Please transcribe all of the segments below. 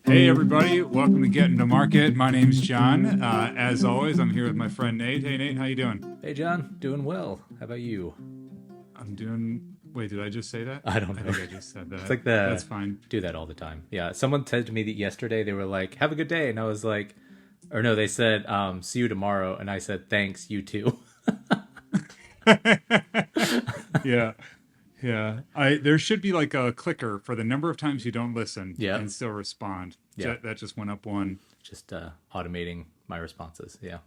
Hey everybody, welcome to Gettin to Market. My name's John. As always, I'm here with my friend Nate. Hey Nate, how you doing? Hey, John, doing well. How about you? I'm doing. Wait, did I just say that? I don't I know. think I just said It's that. like the That's fine. do that all the time. Yeah, someone said to me that yesterday they were like, "Have a good day," and I was like, or no, they said, "See you tomorrow," and I said, "Thanks, you too." Yeah, yeah. I there should be like a clicker for the number of times you don't listen Yeah, and still respond. yeah, That just went up one. just automating my responses. Yeah,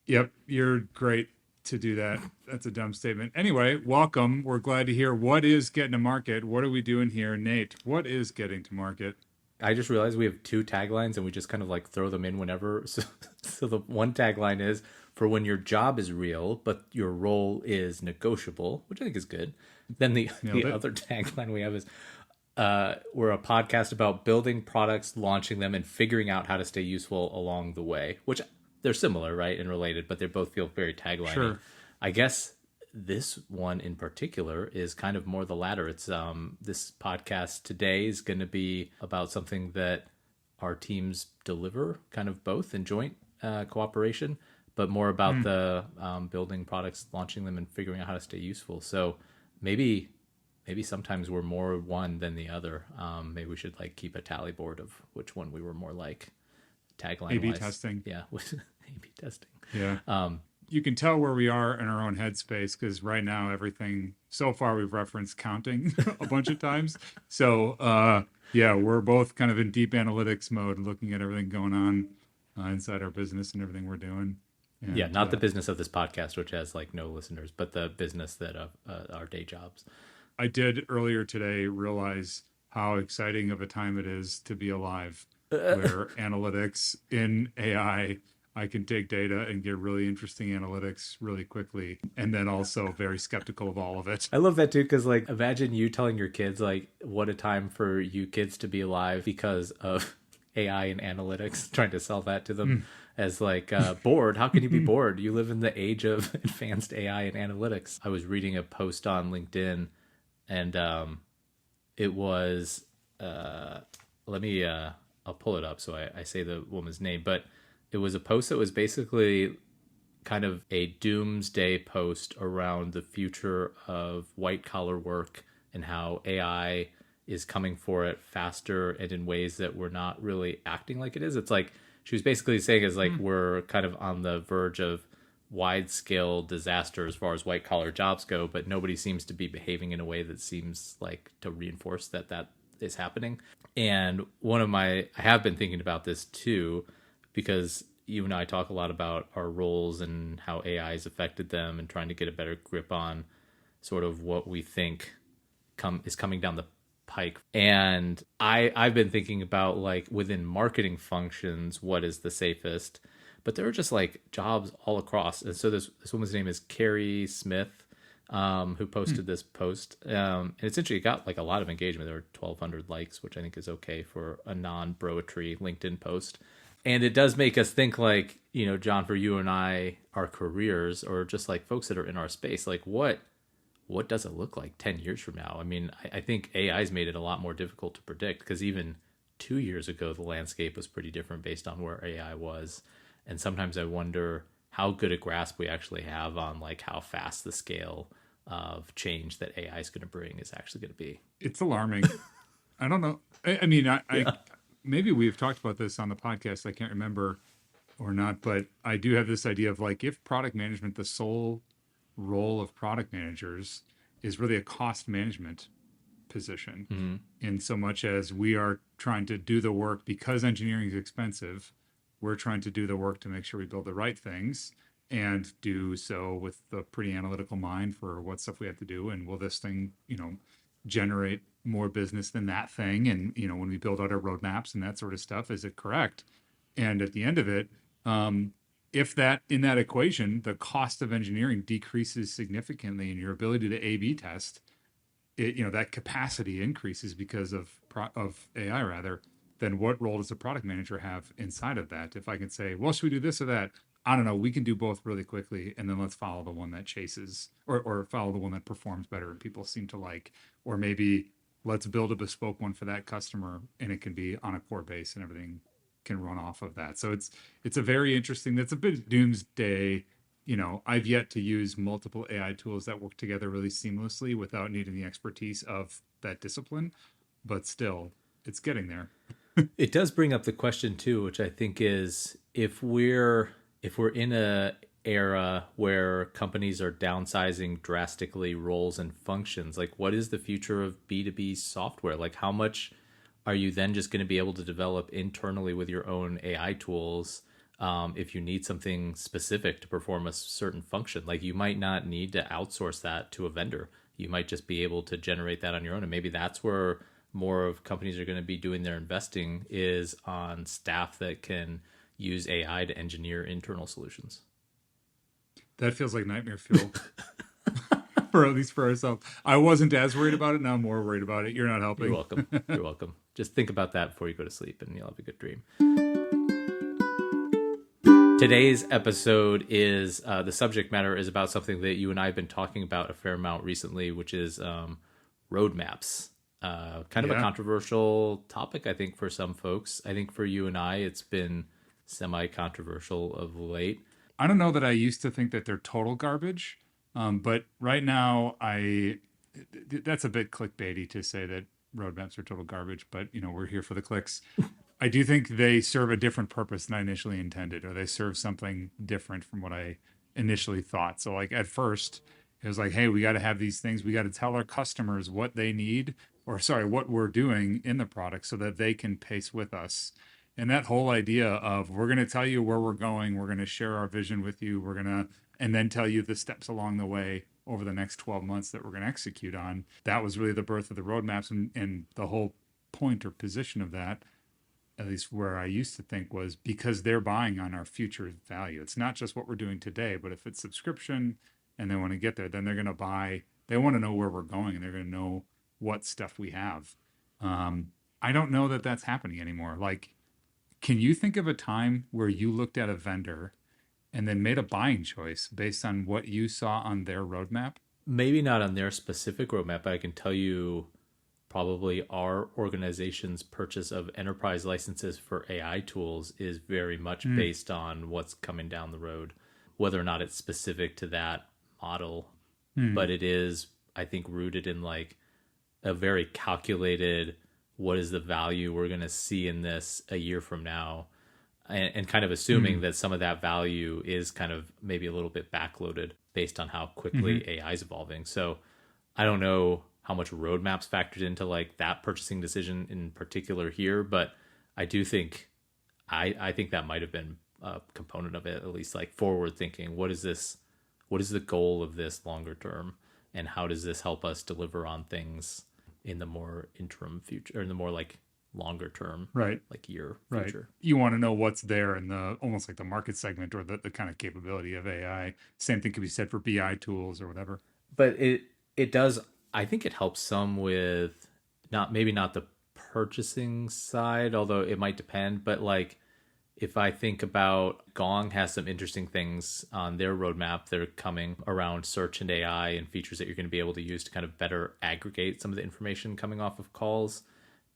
Yep, you're great to do that. That's a dumb statement. Anyway, welcome. We're glad to hear what is Getting to Market. What are we doing here, Nate? What is Getting to Market? I just realized we have two taglines and we just kind of like throw them in whenever. So the one tagline is for when your job is real, but your role is negotiable, which I think is good. Then the Nailed the it. other tagline we have is we're a podcast about building products, launching them, and figuring out how to stay useful along the way. Which they're similar, right, and related, but they both feel very tagliney. Sure. I guess this one in particular is kind of more the latter. It's this podcast today is going to be about something that our teams deliver, kind of both in joint cooperation, but more about Hmm. the building products, launching them, and figuring out how to stay useful. So maybe sometimes we're more one than the other. Maybe we should like keep a tally board of which one we were more like tagline A/B wise. testing. Yeah, with A/B testing. Yeah. Um, You can tell where we are in our own headspace because right now everything so far we've referenced counting a bunch of times. So yeah, we're both kind of in deep analytics mode, looking at everything going on inside our business and everything we're doing. yeah, And not the business of this podcast, which has like no listeners, but the business that of our day jobs. I did earlier today realize how exciting of a time it is to be alive, where analytics in I can take data and get really interesting analytics really quickly, and then also very skeptical of all of it. I love that too, because like imagine you telling your kids like what a time for you kids to be alive because of AI and analytics, trying to sell that to them as like bored. How can you be bored? You live in the age of advanced AI and analytics. I was reading a post on LinkedIn, and it was let me I'll pull it up so I say the woman's name, but it was a post that was basically kind of a doomsday post around the future of white collar work and how AI is coming for it faster and in ways that we're not really acting like it is. It's like she was basically saying is like we're kind of on the verge of wide scale disaster as far as white collar jobs go, but nobody seems to be behaving in a way that seems like to reinforce that that is happening. And I have been thinking about this too, because you and I talk a lot about our roles and how AI has affected them and trying to get a better grip on sort of what we think is coming down the pike. And I've been thinking about like within marketing functions, what is the safest? But there are just like jobs all across. And so this woman's name is Carrie Smith, who posted this post. And essentially it got like a lot of engagement. There were 1,200 likes, which I think is okay for a non-broetry LinkedIn post. And it does make us think like, you know, John, for you and I, our careers, or just like folks that are in our space, like what does it look like 10 years from now? I mean, I think AI's made it a lot more difficult to predict because even 2 years ago, the landscape was pretty different based on where AI was. And sometimes I wonder how good a grasp we actually have on like how fast the scale of change that AI is going to bring is actually going to be. It's alarming. I don't know. I mean, I Yeah. maybe we've talked about this on the podcast. I can't remember or not, but I do have this idea of like if product management, the sole role of product managers is really a cost management position, Mm-hmm. in so much as we are trying to do the work because engineering is expensive. We're trying to do the work to make sure we build the right things and do so with a pretty analytical mind for what stuff we have to do. And will this thing, generate more business than that thing? And, when we build out our roadmaps and that sort of stuff, is it correct? And at the end of it, if that in that equation, the cost of engineering decreases significantly and your ability to A/B test, that capacity increases because of AI rather, then what role does a product manager have inside of that? If I can say, well, should we do this or that? I don't know. We can do both really quickly, and then let's follow the one that chases, or follow the one that performs better and people seem to like, or maybe let's build a bespoke one for that customer, and it can be on a core base and everything can run off of that. So it's a very interesting, that's a bit doomsday. I've yet to use multiple AI tools that work together really seamlessly without needing the expertise of that discipline, but still it's getting there. It does bring up the question too, which I think is if we're in a era where companies are downsizing drastically roles and functions, like what is the future of B2B software? Like how much are you then just going to be able to develop internally with your own AI tools? If you need something specific to perform a certain function, like you might not need to outsource that to a vendor. You might just be able to generate that on your own. And maybe that's where more of companies are going to be doing their investing, is on staff that can use AI to engineer internal solutions. That feels like nightmare fuel. For at least for ourselves. I wasn't as worried about it. Now I'm more worried about it. You're not You're helping. welcome. You're welcome. Just think about that before you go to sleep and you'll have a good dream. Today's episode is the subject matter is about something that you and I have been talking about a fair amount recently, which is roadmaps. Kind of a Yeah. controversial topic, I think, for some folks. I think for you and I, it's been semi-controversial of late. I don't know that I used to think that they're total garbage, but right now that's a bit clickbaity to say that roadmaps are total garbage. But we're here for the clicks. I do think they serve a different purpose than I initially intended, or they serve something different from what I initially thought. So like at first, it was like, hey, we got to have these things. We got to tell our customers what they need, or sorry, what we're doing in the product so that they can pace with us. And that whole idea of we're going to tell you where we're going, we're going to share our vision with you, and then tell you the steps along the way over the next 12 months that we're going to execute on. That was really the birth of the roadmaps, and the whole point or position of that, at least where I used to think, was because they're buying on our future value. It's not just what we're doing today, but if it's subscription and they want to get there, then they're going to buy, they want to know where we're going, and they're going to know what stuff we have. I don't know that that's happening anymore. Like, can you think of a time where you looked at a vendor and then made a buying choice based on what you saw on their roadmap? Maybe not on their specific roadmap, but I can tell you probably our organization's purchase of enterprise licenses for AI tools is very much based on what's coming down the road, whether or not it's specific to that model. But it is, I think, rooted in like a very calculated, what is the value we're going to see in this a year from now, and kind of assuming that some of that value is kind of maybe a little bit backloaded based on how quickly AI is evolving. So I don't know how much roadmaps factored into like that purchasing decision in particular here, but I do think I think that might have been a component of it, at least like forward thinking. What is the goal of this longer term, and how does this help us deliver on things in the more interim future, or in the more like longer term, Right. like year Right. future. You want to know what's there in the almost like the market segment or the kind of capability of AI. Same thing could be said for BI tools or whatever. But it does, I think it helps some with maybe not the purchasing side, although it might depend, but like if I think about Gong has some interesting things on their roadmap that are coming around search and AI and features that you're going to be able to use to kind of better aggregate some of the information coming off of calls.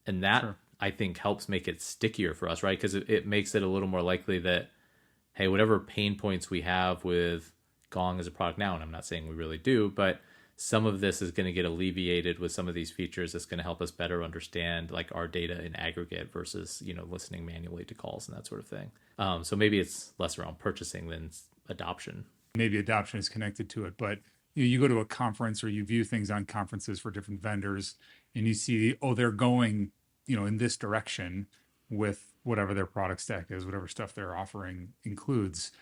And that, Sure. I think, helps make it stickier for us, right? Because it makes it a little more likely that, hey, whatever pain points we have with Gong as a product now, and I'm not saying we really do, but some of this is going to get alleviated with some of these features that's going to help us better understand like our data in aggregate versus, listening manually to calls and that sort of thing. So maybe it's less around purchasing than adoption. Maybe adoption is connected to it, but you go to a conference or you view things on conferences for different vendors and you see, oh, they're going, in this direction with whatever their product stack is, whatever stuff they're offering includes.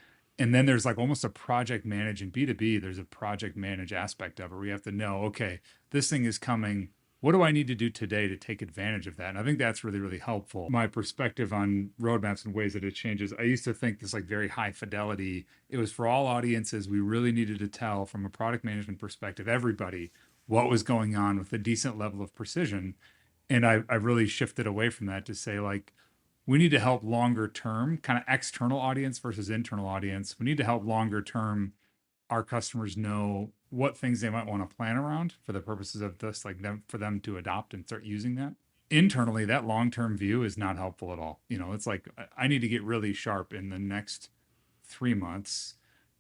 And then there's like almost a project manage in B2B. There's a project manage aspect of it where you have to know, okay, this thing is coming. What do I need to do today to take advantage of that? And I think that's really, really helpful. My perspective on roadmaps and ways that it changes. I used to think this like very high fidelity. It was for all audiences. We really needed to tell from a product management perspective, everybody, what was going on with a decent level of precision. And I really shifted away from that to say like, we need to help longer term, kind of external audience versus internal audience. We need to help longer term our customers know what things they might want to plan around for the purposes of this, like them for them to adopt and start using that. Internally, that long-term view is not helpful at all. It's like I need to get really sharp in the next 3 months,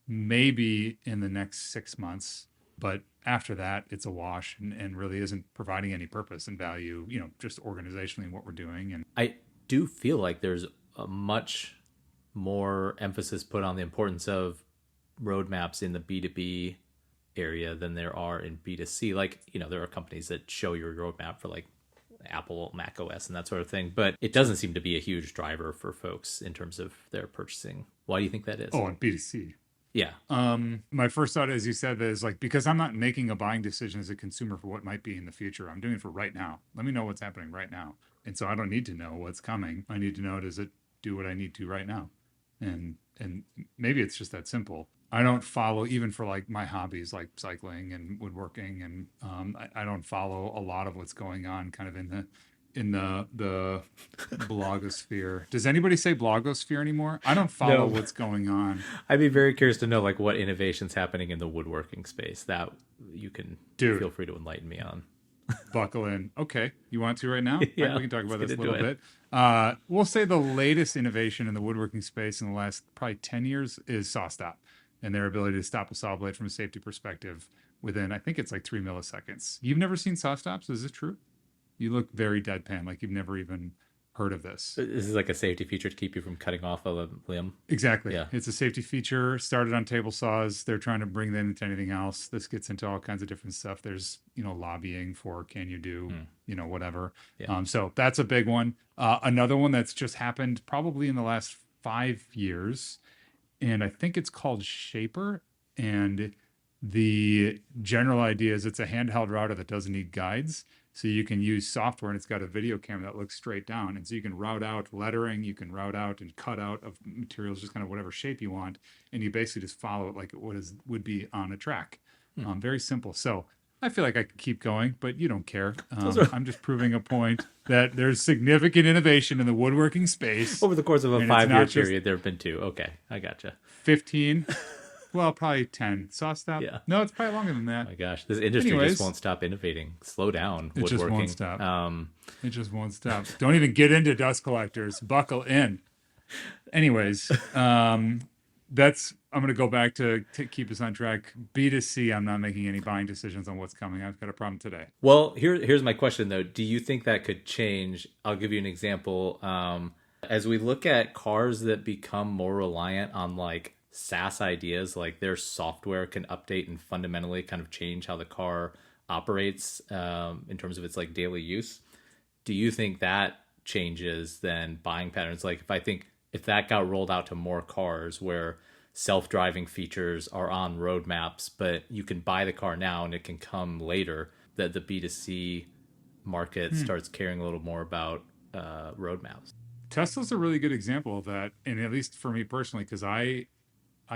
maybe in the next 6 months, but after that, it's a wash and really isn't providing any purpose and value, just organizationally in what we're doing. And I do feel like there's a much more emphasis put on the importance of roadmaps in the B2B area than there are in B2C. Like, there are companies that show your roadmap for like Apple, Mac OS, and that sort of thing, but it doesn't seem to be a huge driver for folks in terms of their purchasing. Why do you think that is? Oh, and B2C. Yeah. My first thought, as you said, is like, because I'm not making a buying decision as a consumer for what might be in the future. I'm doing it for right now. Let me know what's happening right now. And so I don't need to know what's coming. I need to know, does it do what I need to right now? And maybe it's just that simple. I don't follow, even for like my hobbies, like cycling and woodworking, and I don't follow a lot of what's going on kind of in the blogosphere. Does anybody say blogosphere anymore? I don't follow what's going on. I'd be very curious to know like what innovation's happening in the woodworking space that you can feel free to enlighten me on. Buckle in. Okay. You want to right now? Yeah, we can talk about this a little bit. We'll say the latest innovation in the woodworking space in the last probably 10 years is SawStop and their ability to stop a saw blade from a safety perspective within, I think it's like 3 milliseconds. You've never seen SawStops? Is this true? You look very deadpan, like you've never even heard of this. This is like a safety feature to keep you from cutting off a limb. Exactly. Yeah. It's a safety feature, started on table saws. They're trying to bring that into anything else. This gets into all kinds of different stuff. There's, lobbying for, can you do, whatever. Yeah. So that's a big one. Another one that's just happened probably in the last 5 years, and I think it's called Shaper. And the general idea is it's a handheld router that doesn't need guides. So you can use software, and it's got a video camera that looks straight down. And so you can route out lettering, you can route out and cut out of materials, just kind of whatever shape you want. And you basically just follow it like it would be on a track. Very simple. So I feel like I could keep going, but you don't care. I'm just proving a point that there's significant innovation in the woodworking space. Over the course of a 5-year period, there have been 2. Okay, I gotcha. 15. Well, probably 10. SawStop? Yeah. No, it's probably longer than that. Oh my gosh, this industry just won't stop innovating. Slow down, woodworking. It just won't stop. It just won't stop. Don't even get into dust collectors. Buckle in. Anyways, I'm going to go back to keep us on track. B2C, I'm not making any buying decisions on what's coming. I've got a problem today. Well, here's my question, though. Do you think that could change? I'll give you an example. As we look at cars that become more reliant on like SaaS ideas, like their software can update and fundamentally kind of change how the car operates in terms of its like daily use. Do you think that changes then buying patterns? Like if that got rolled out to more cars where self-driving features are on roadmaps, but you can buy the car now and it can come later, that the B2C market starts caring a little more about roadmaps. Tesla's a really good example of that. And at least for me personally, because I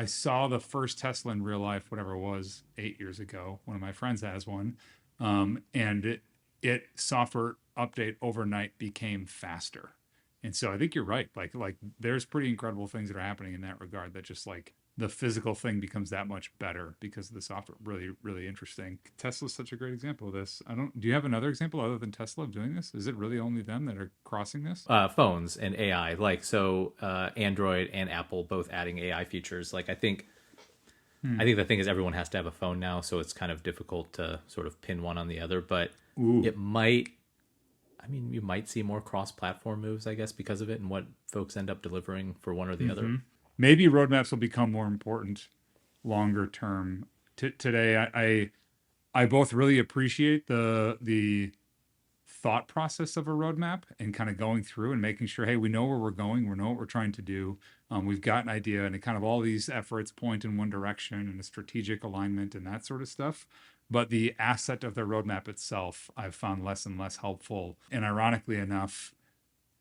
saw the first Tesla in real life, whatever it was, 8 years ago. One of my friends has one. And it software update overnight became faster. And so I think you're right. Like there's pretty incredible things that are happening in that regard, that just like the physical thing becomes that much better because of the software. Really, really interesting. Tesla's such a great example of this. Do you have another example other than Tesla of doing this? Is it really only them that are crossing this? Phones and AI, Android and Apple both adding AI features. Like I think the thing is everyone has to have a phone now, so it's kind of difficult to sort of pin one on the other, but it might, you might see more cross-platform moves, I guess, because of it and what folks end up delivering for one or the other. Maybe roadmaps will become more important longer term. Today, I both really appreciate the thought process of a roadmap and kind of going through and making sure, hey, we know where we're going, we know what we're trying to do. We've got an idea, and it kind of all these efforts point in one direction and a strategic alignment and that sort of stuff. But the asset of the roadmap itself, I've found less and less helpful. And ironically enough,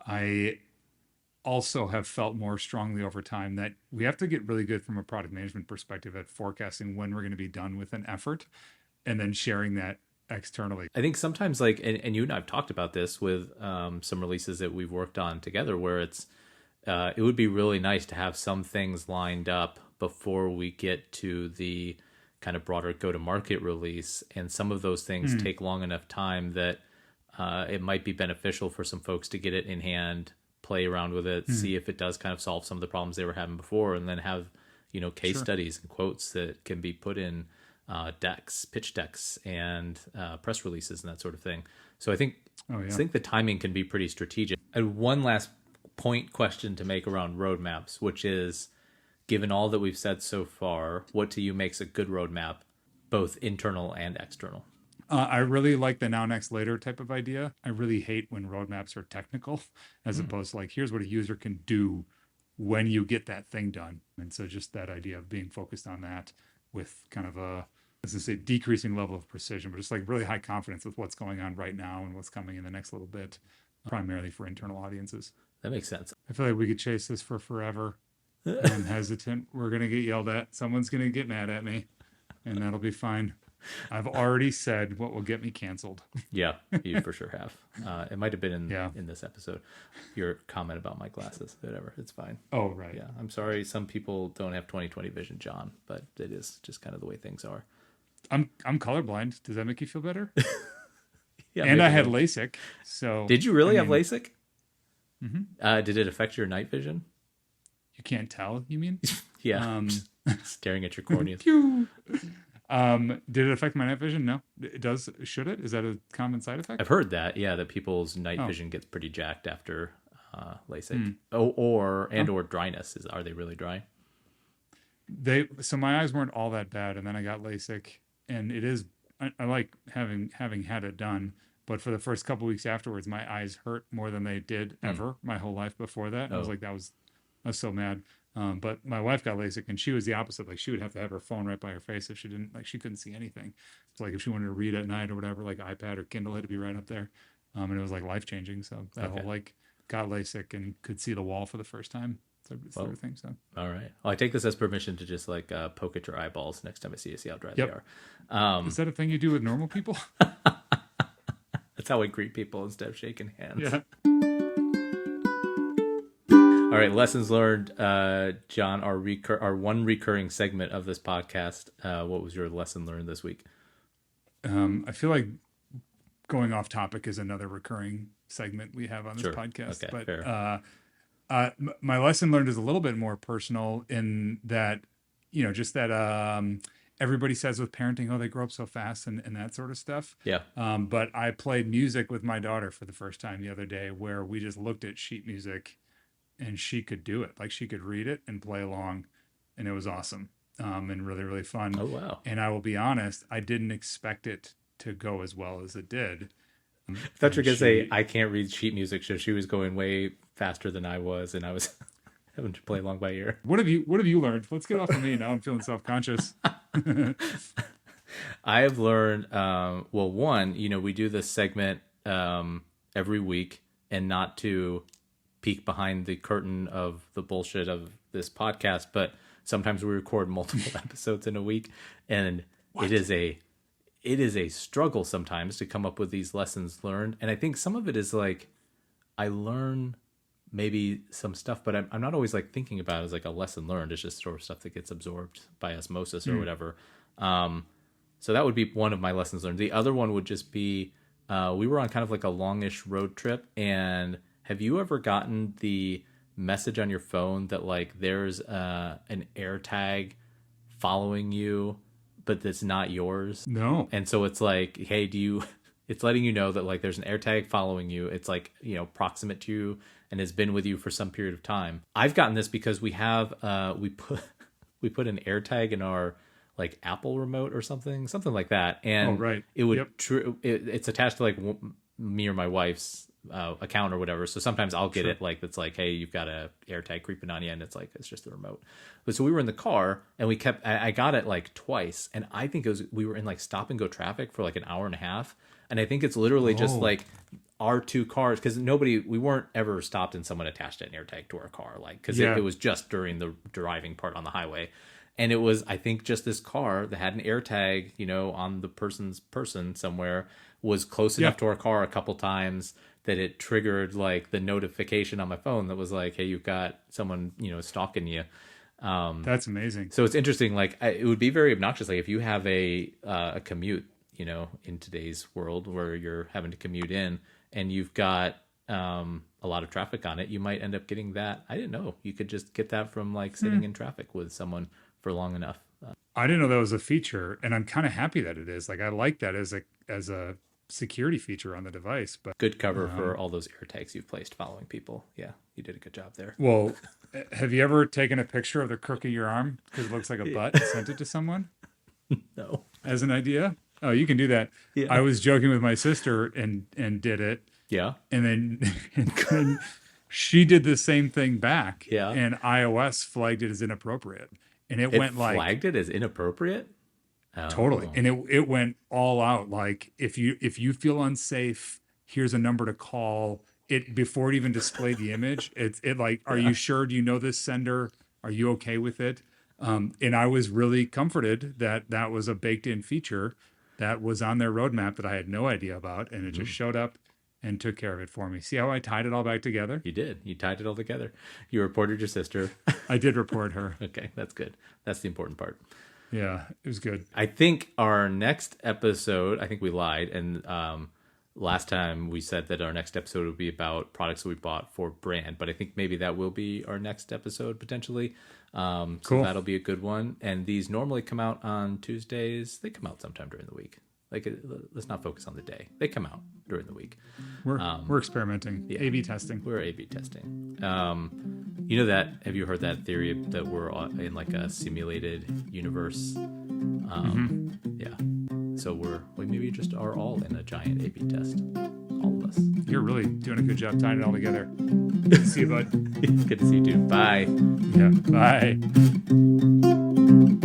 I also have felt more strongly over time that we have to get really good from a product management perspective at forecasting when we're going to be done with an effort and then sharing that externally. I think sometimes and you and I have talked about this with some releases that we've worked on together, where it would be really nice to have some things lined up before we get to the kind of broader go-to-market release. And some of those things take long enough time that it might be beneficial for some folks to get it in hand, play around with it, see if it does kind of solve some of the problems they were having before, and then have, case studies and quotes that can be put in decks, pitch decks, and press releases and that sort of thing. So I think the timing can be pretty strategic. And one last question to make around roadmaps, which is, given all that we've said so far, what to you makes a good roadmap, both internal and external? I really like the now, next, later type of idea. I really hate when roadmaps are technical, as opposed to like, here's what a user can do when you get that thing done. And so just that idea of being focused on that with kind of a, as I say, decreasing level of precision, but just like really high confidence with what's going on right now and what's coming in the next little bit, primarily for internal audiences. That makes sense. I feel like we could chase this for forever. I'm hesitant. We're going to get yelled at. Someone's going to get mad at me, and that'll be fine. I've already said what will get me canceled. Yeah, you for sure have. It might have been in this episode. Your comment about my glasses, whatever. It's fine. Oh, right. Yeah, I'm sorry. Some people don't have 20/20 vision, John, but it is just kind of the way things are. I'm colorblind. Does that make you feel better? Yeah. And I had LASIK. So did you really have LASIK? Mm-hmm. Did it affect your night vision? You can't tell, you mean? Yeah. Staring at your corneas. Did it affect my night vision? No. It does. Should it? Is that a common side effect? I've heard that. Yeah, that people's night vision gets pretty jacked after LASIK. Or dryness. Are they really dry? So my eyes weren't all that bad, and then I got LASIK, and it is. I like having had it done, but for the first couple weeks afterwards, my eyes hurt more than they did ever my whole life before that. I was like, I was so mad. But my wife got LASIK, and she was the opposite. Like, she would have to have her phone right by her face if she didn't, like, she couldn't see anything. It's like if she wanted to read at night or whatever, like iPad or Kindle had to be right up there. And it was like life changing. So that whole like got LASIK and could see the wall for the first time. Sort of thing. So all right. Well, I take this as permission to just like poke at your eyeballs next time I see you, see how dry they are. Is that a thing you do with normal people? That's how I greet people instead of shaking hands. Yeah. All right, lessons learned, John. Our one recurring segment of this podcast. What was your lesson learned this week? I feel like going off topic is another recurring segment we have on this podcast. Okay, but fair. My lesson learned is a little bit more personal in that, just that everybody says with parenting, oh, they grow up so fast and that sort of stuff. Yeah. But I played music with my daughter for the first time the other day, where we just looked at sheet music and she could do it. Like, she could read it and play along, and it was awesome and really, really fun. Oh, wow. And I will be honest, I didn't expect it to go as well as it did. I thought you were going to say, I can't read sheet music, so she was going way faster than I was, and I was having to play along by ear. What have you learned? Let's get off of me now. I'm feeling self-conscious. I have learned, one, we do this segment every week, and not to peek behind the curtain of the bullshit of this podcast, but sometimes we record multiple episodes in a week, and it is a struggle sometimes to come up with these lessons learned. And I think some of it is like, I learn maybe some stuff, but I'm not always like thinking about it as like a lesson learned. It's just sort of stuff that gets absorbed by osmosis or whatever. So that would be one of my lessons learned. The other one would just be, we were on kind of like a longish road trip. And have you ever gotten the message on your phone that like there's an AirTag following you, but that's not yours? No. And so it's like, hey, it's letting you know that like there's an AirTag following you. It's like, proximate to you and has been with you for some period of time. I've gotten this because we have, we put an AirTag in our like Apple remote or something like that. And it would, it's attached to like me or my wife's account or whatever. So sometimes I'll get it like, that's like, hey, you've got a AirTag creeping on you. And it's like, it's just the remote. But so we were in the car and I got it like twice. And I think we were in like stop and go traffic for like an hour and a half. And I think it's literally just like our two cars, because we weren't ever stopped and someone attached an AirTag to our car. Like, cause it was just during the driving part on the highway. And it was, I think, just this car that had an AirTag, on the person somewhere, was close enough to our car a couple times that it triggered like the notification on my phone that was like, hey, you've got someone, stalking you. That's amazing. So it's interesting. Like it would be very obnoxious. Like if you have a commute, in today's world where you're having to commute in and you've got a lot of traffic on it, you might end up getting that. I didn't know you could just get that from like sitting in traffic with someone for long enough. I didn't know that was a feature, and I'm kind of happy that it is. Like, I like that as a security feature on the device. But Good cover for all those air tags you've placed following people. Yeah, you did a good job there. well, have you ever taken a picture of the crook of your arm because it looks like a butt and sent it to someone No. as an idea? Oh, you can do that. Yeah. I was joking with my sister and did it, Yeah. and then she did the same thing back. Yeah. And iOS flagged it as inappropriate, and it went like flagged it as inappropriate. Oh. totally, and it went all out. Like if you feel unsafe, here's a number to call. It before it even displayed the image. It like, are you sure? Do you know this sender? Are you okay with it? And I was really comforted that was a baked in feature that was on their roadmap that I had no idea about, and it just showed up and took care of it for me. See how I tied it all back together? You did. You tied it all together. You reported your sister. I did report her. Okay, that's good. That's the important part. Yeah, it was good. I think our next episode, I think we lied. And last time we said that our next episode would be about products that we bought for brand. But I think maybe that will be our next episode potentially. So Cool. that'll be a good one. And these normally come out on Tuesdays. They come out sometime during the week. Like, let's not focus on the day. They come out during the week. We're experimenting. yeah. A/B testing. We're A/B testing. Have you heard that theory that we're in like a simulated universe? Yeah. So we maybe just are all in a giant A/B test. All of us. You're really doing a good job tying it all together. See you, bud. Good to see you too. Bye. Yeah. Bye.